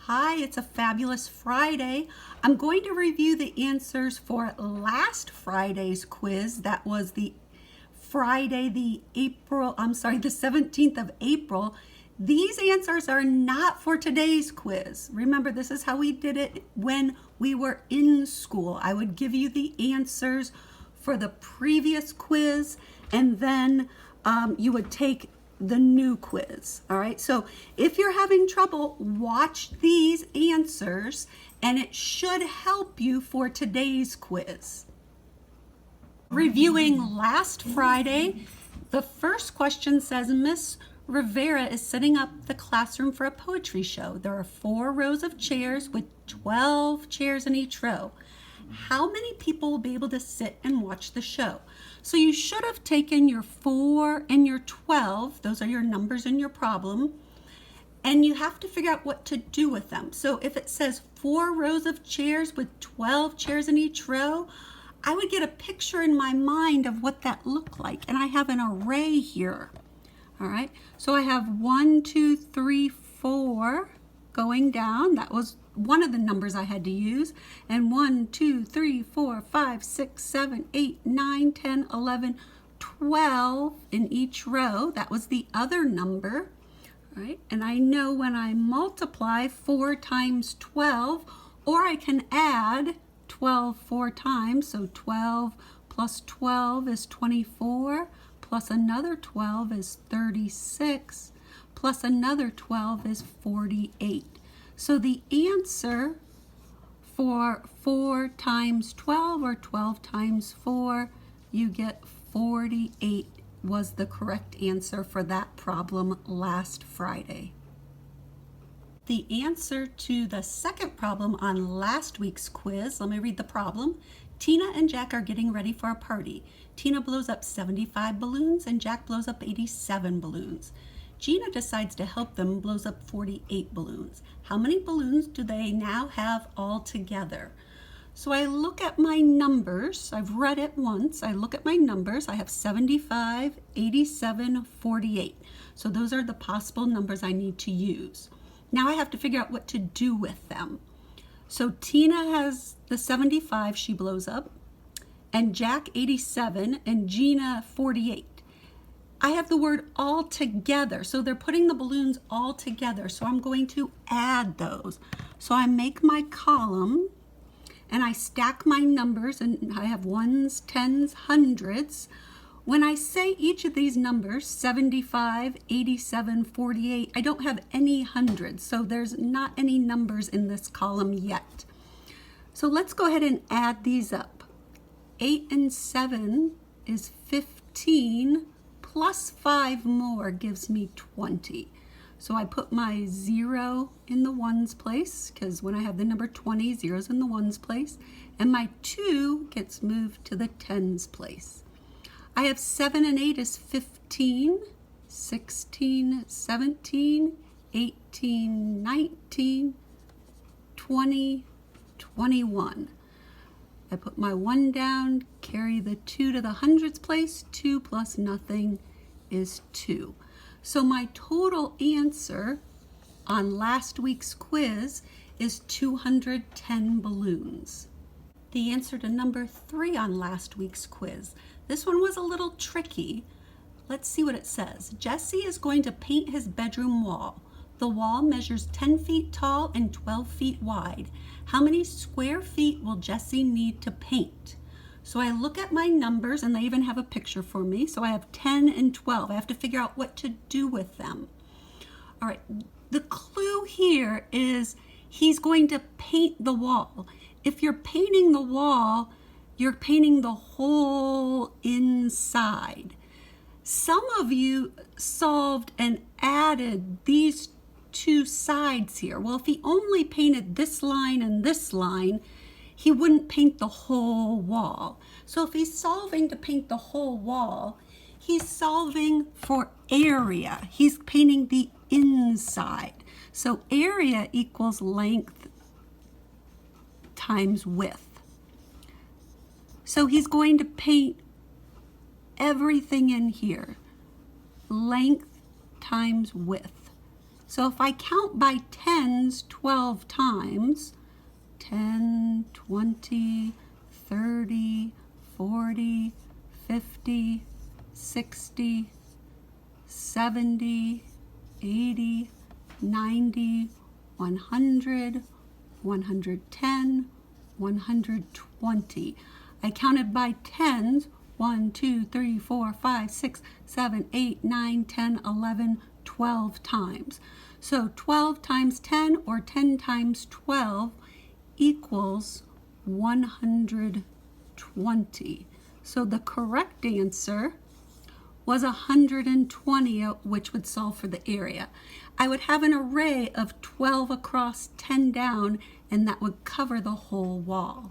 Hi, it's a fabulous Friday. I'm going to review the answers for last Friday's quiz. That was the Friday, the 17th of April. These answers are not for today's quiz. Remember, this is how we did it when we were in school. I would give you the answers for the previous quiz, and then you would take the new quiz. All right, so if you're having trouble, watch these answers and it should help you for today's quiz. Reviewing last Friday, the first question says, Miss Rivera is setting up the classroom for a poetry show. There are 4 rows of chairs with 12 chairs in each row. How many people will be able to sit and watch the show? So you should have taken your 4 and your 12, those are your numbers in your problem, and you have to figure out what to do with them. So if it says 4 rows of chairs with 12 chairs in each row, I would get a picture in my mind of what that looked like. And I have an array here. All right, so I have 1, 2, 3, 4 going down. That was one of the numbers I had to use. And 1, 2, 3, 4, 5, 6, 7, 8, 9, 10, 11, 12 in each row. That was the other number, right? And I know when I multiply 4 times 12, or I can add 12 4 times. So 12 plus 12 is 24, plus another 12 is 36, plus another 12 is 48. So the answer for 4 times 12 or 12 times 4, you get 48 was the correct answer for that problem last Friday. The answer to the second problem on last week's quiz, let me read the problem. Tina and Jack are getting ready for a party. Tina blows up 75 balloons and Jack blows up 87 balloons. Gina decides to help them and blows up 48 balloons. How many balloons do they now have all together? So I look at my numbers. I've read it once. I look at my numbers. I have 75, 87, 48. So those are the possible numbers I need to use. Now I have to figure out what to do with them. So Tina has the 75 she blows up, and Jack 87, and Gina 48. I have the word all together, so they're putting the balloons all together, so I'm going to add those. So I make my column and I stack my numbers, and I have ones, tens, hundreds. When I say each of these numbers, 75, 87, 48, I don't have any hundreds, so there's not any numbers in this column yet. So let's go ahead and add these up. 8 and 7 is 15, plus 5 more gives me 20. So I put my 0 in the ones place, because when I have the number 20, 0's in the ones place, and my 2 gets moved to the tens place. I have 7 and 8 is 15, 16, 17, 18, 19, 20, 21. I put my 1 down, carry the 2 to the hundreds place. 2 plus nothing is 2. So my total answer on last week's quiz is 210 balloons. The answer to number 3 on last week's quiz. This one was a little tricky. Let's see what it says. Jesse is going to paint his bedroom wall. The wall measures 10 feet tall and 12 feet wide. How many square feet will Jesse need to paint? So I look at my numbers, and they even have a picture for me. So I have 10 and 12. I have to figure out what to do with them. All right, the clue here is he's going to paint the wall. If you're painting the wall, you're painting the whole inside. Some of you solved and added these 2 sides here. Well, if he only painted this line and this line, he wouldn't paint the whole wall. So if he's solving to paint the whole wall, he's solving for area. He's painting the inside. So area equals length times width. So he's going to paint everything in here. Length times width. So if I count by tens 12 times, 10, 20, 30, 40, 50, 60, 70, 80, 90, 100, 110, 120. I counted by tens, 1, 2, 3, 4, 5, 6, 7, 8, 9, 10, 11, 12 times. So 12 times 10 or 10 times 12 equals 120. So the correct answer was 120, which would solve for the area. I would have an array of 12 across, 10 down, and that would cover the whole wall.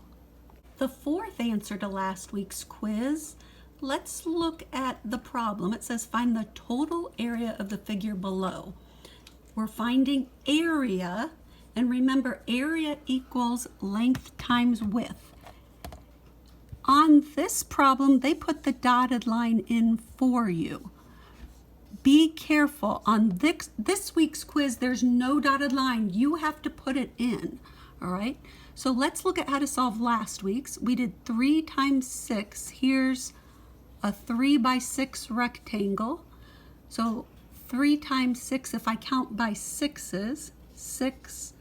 The fourth answer to last week's quiz, let's look at the problem. It says find the total area of the figure below. We're finding area, and remember area equals length times width. On this problem, they put the dotted line in for you. Be careful. On this week's quiz, there's no dotted line. You have to put it in, all right? So let's look at how to solve last week's. We did 3 times 6. Here's a 3 by 6 rectangle. So 3 times 6, if I count by sixes, 6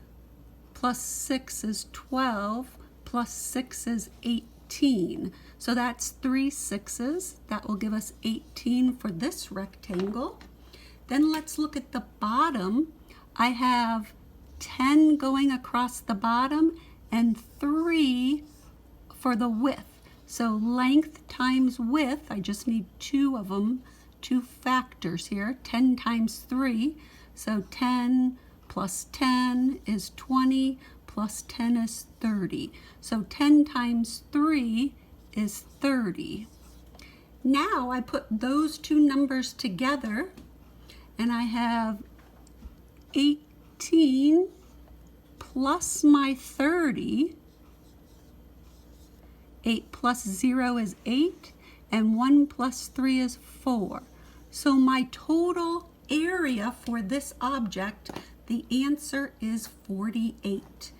plus 6 is 12, plus 6 is 18. So that's 3 sixes. That will give us 18 for this rectangle. Then let's look at the bottom. I have 10 going across the bottom and 3 for the width. So length times width, I just need 2 of them, 2 factors here, 10 times 3. So 10 plus 10 is 20, plus 10 is 30. So 10 times 3 is 30. Now I put those two numbers together and I have 18 plus my 30. 8 plus 0 is 8, and 1 plus 3 is 4. So my total area for this object, the answer is 48.